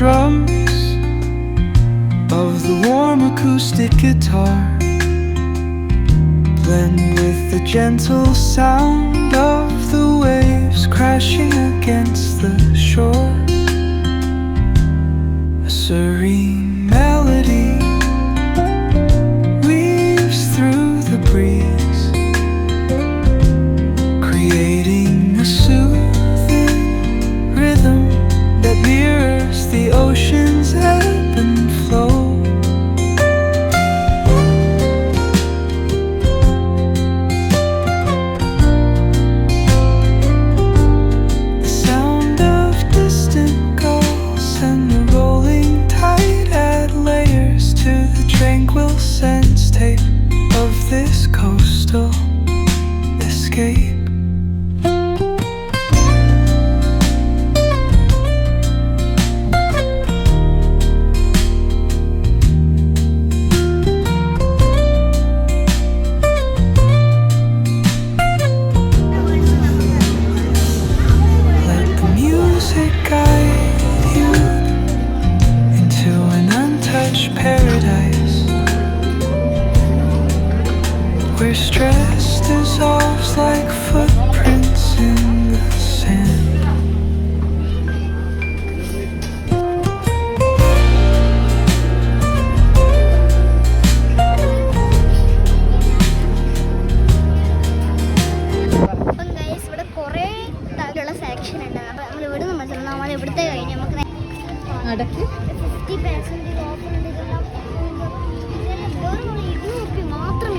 drums of the warm acoustic guitar blend with the gentle sound of the waves crashing against the shore. A serene melody weaves through the breeze, creating a soothing rhythm that mirrors the ocean's ebb and flow. The sound of distant gulls and the rolling tide add layers to the tranquil sense tape of this coastal escape. Let the music guide you into an untouched paradise, where stress dissolves like footprints in the sand. അപ്പം guys ഇവിടെ കുറേ തരത്തിലുള്ള selection ഉണ്ട്. നമ്മൾ ഇവിടെ നിന്ന് മനസ്സിലാവും നമ്മൾ ഇവിടുത്തെ കഴിഞ്ഞ് നമുക്ക് 50% ഓഫർ ഉണ്ട്. ഇതെല്ലാം വെറും 200 രൂപ മാത്രം